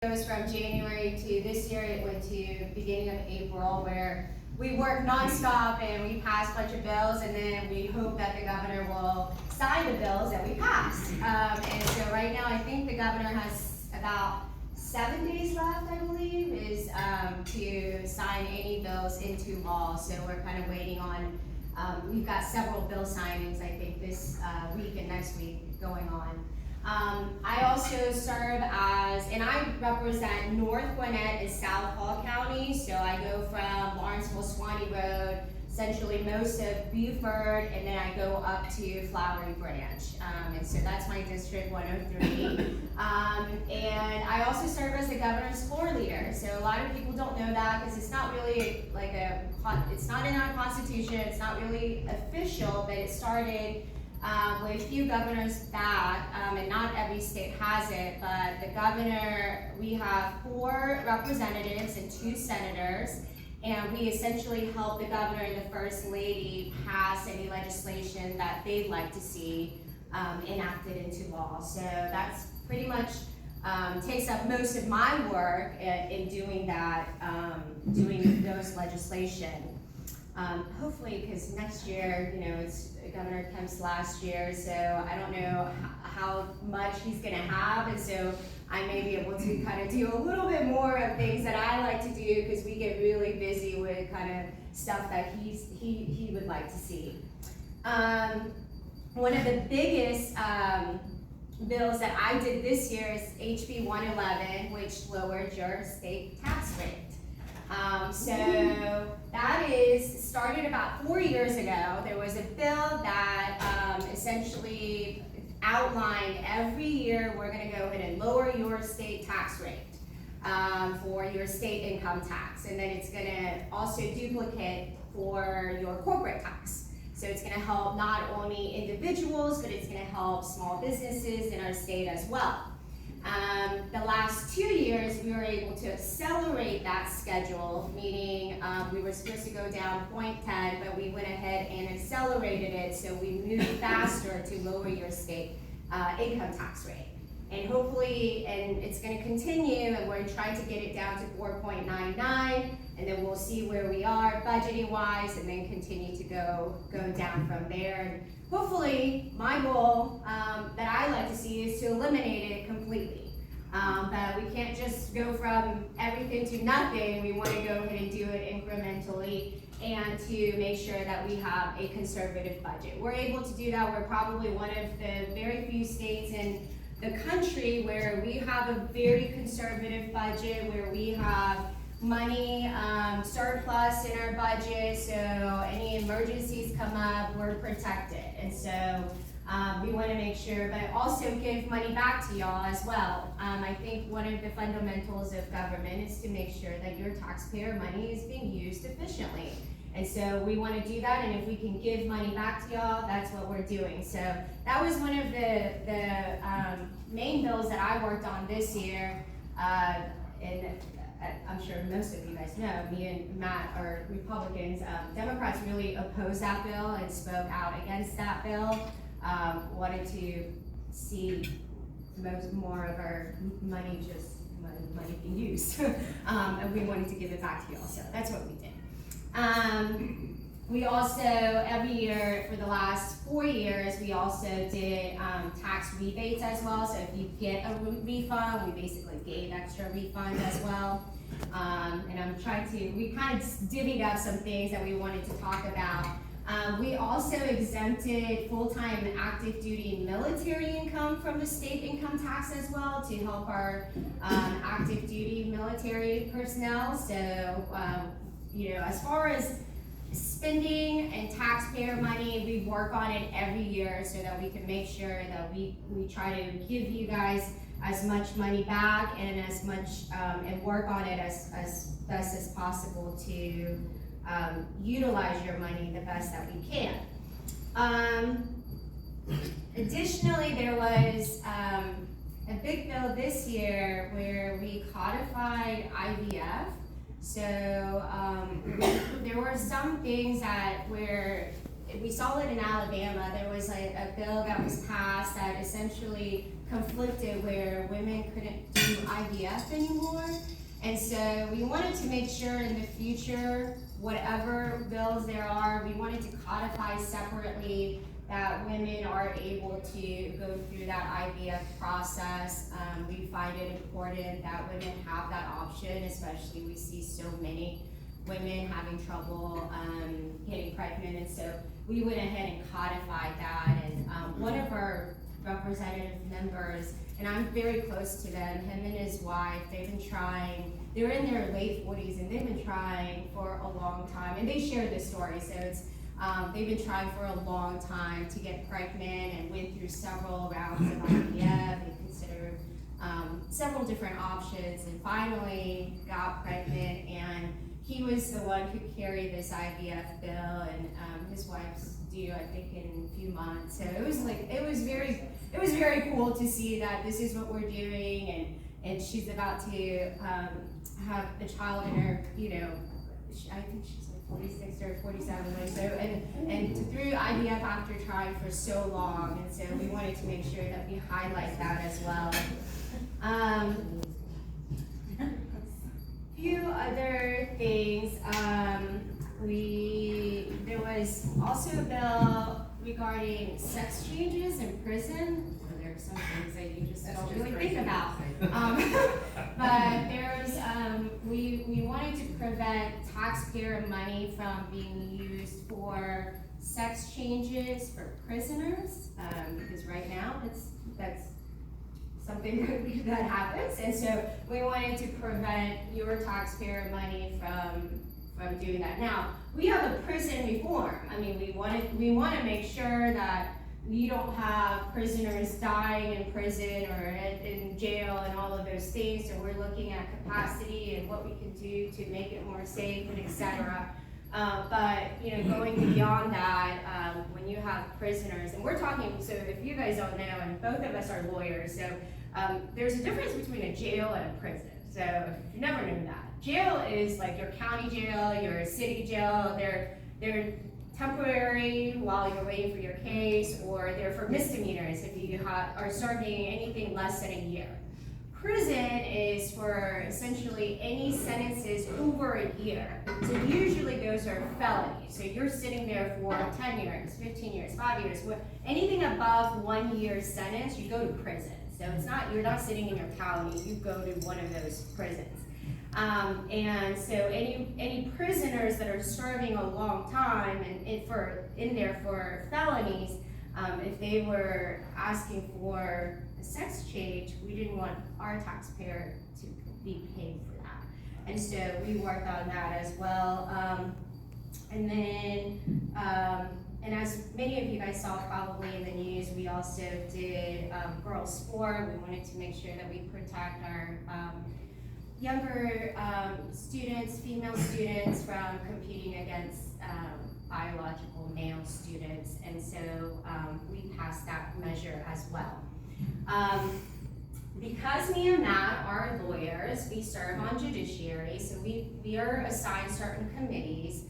Goes from January to this year, it went to beginning of April, where we work nonstop and we pass a bunch of bills, and then we hope that the governor will sign the bills that we passed. And so right now, I think the governor has about 7 days left, I believe, is to sign any bills into law. So we're kind of waiting on, we've got several bill signings, I think, this week and next week going on. I also serve as, and I represent North Gwinnett and South Hall County, so I go from Lawrenceville, Swanee Road, essentially most of Beaufort, and then I go up to Flowery Branch, and so that's my District 103. And I also serve as the governor's floor leader, so a lot of people don't know that because it's not really like it's not in our constitution, it's not really official, but it started with a few governors back, and not every state has it, but the governor, we have 4 representatives and 2 senators, and we essentially help the governor and the first lady pass any legislation that they'd like to see enacted into law. So that's pretty much takes up most of my work in doing that, doing those legislation. Hopefully, because next year, you know, it's Governor Kemp's last year, so I don't know how much he's going to have, and so I may be able to kind of do a little bit more of things that I like to do, because we get really busy with kind of stuff that he would like to see. One of the biggest bills that I did this year is HB 111, which lowered your state tax rate. So that is started about 4 years ago. There was a bill that essentially outlined every year we're going to go ahead and lower your state tax rate for your state income tax, and then it's going to also duplicate for your corporate tax. So it's going to help not only individuals, but it's going to help small businesses in our state as well. The last 2 years, we were able to accelerate that schedule, meaning we were supposed to go down 0.10, but we went ahead and accelerated it, so we moved faster to lower your state income tax rate. And hopefully, and it's going to continue, and we're trying to get it down to 4.99, and then we'll see where we are budgeting-wise, and then continue to go down from there. And hopefully, my goal that I like to see is to eliminate it completely. But we can't just go from everything to nothing. We want to go ahead and do it incrementally and to make sure that we have a conservative budget. We're able to do that. We're probably one of the very few states in the country where we have a very conservative budget, where we have money surplus in our budget, so any emergencies come up, we're protected. And so we want to make sure, but also give money back to y'all as well. I think one of the fundamentals of government is to make sure that your taxpayer money is being used efficiently. And so we want to do that, and if we can give money back to y'all, that's what we're doing. So that was one of the main bills that I worked on this year, and I'm sure most of you guys know, me and Matt are Republicans. Democrats really opposed that bill and spoke out against that bill. Wanted to see more of our money being used, and we wanted to give it back to y'all, so that's what we did. We also, every year for the last 4 years, we also did tax rebates as well. So if you get a refund, we basically gave extra refunds as well. And I'm trying to, we kind of divvied up some things that we wanted to talk about. We also exempted full-time active duty military income from the state income tax as well to help our active duty military personnel. So, you know, as far as spending and taxpayer money, we work on it every year so that we can make sure that we try to give you guys as much money back and as much and work on it as best as possible to utilize your money the best that we can. Additionally, there was a big bill this year where we codified IVF. So there were some things that where we saw it in Alabama. There was a bill that was passed that essentially conflicted where women couldn't do IVF anymore. And so we wanted to make sure in the future, whatever bills there are, we wanted to codify separately that women are able to go through that IVF process. We find it important that women have that option, especially we see so many women having trouble getting pregnant, and so we went ahead and codified that. And one of our representative members, and I'm very close to them, him and his wife, they've been trying, they're in their late 40s, and they've been trying for a long time, and they shared this story, so it's, they've been trying for a long time to get pregnant and went through several rounds of IVF and considered several different options, and finally got pregnant. And he was the one who carried this IVF bill, and his wife's due, I think, in a few months. So it was like, it was very cool to see that this is what we're doing, and she's about to have a child in her, I think she's like 46 or 47 or so, and through IVF after trying for so long, and so we wanted to make sure that we highlight that as well. Few other things, there was also a bill regarding sex changes in prison. There are some things that you just don't really think about. But there's, we wanted to prevent taxpayer money from being used for sex changes for prisoners, because right now that's something that happens, and so we wanted to prevent your taxpayer money from doing that. Now, we have a prison reform. I mean, we want to make sure that you don't have prisoners dying in prison or in jail and all of those things, so we're looking at capacity and what we can do to make it more safe and etc. But going beyond that, when you have prisoners, and we're talking, so if you guys don't know, and both of us are lawyers, so there's a difference between a jail and a prison. So if you never knew that, jail is like your county jail, your city jail. They're temporary while you're waiting for your case, or they're for misdemeanors if you are serving anything less than a year. Prison is for essentially any sentences over a year. So usually those are felonies. So you're sitting there for 10 years, 15 years, 5 years. Anything above 1 year sentence, you go to prison. So you're not sitting in your county, you go to one of those prisons. And so any prisoners that are serving a long time and in there for felonies, if they were asking for a sex change, we didn't want our taxpayer to be paid for that. And so we worked on that as well. And then, and as many of you guys saw probably in the news, we also did girls sport. We wanted to make sure that we protect our younger students, female students, from competing against biological male students. And so we passed that measure as well. Because me and Matt are lawyers, we serve on judiciary, so we are assigned certain committees.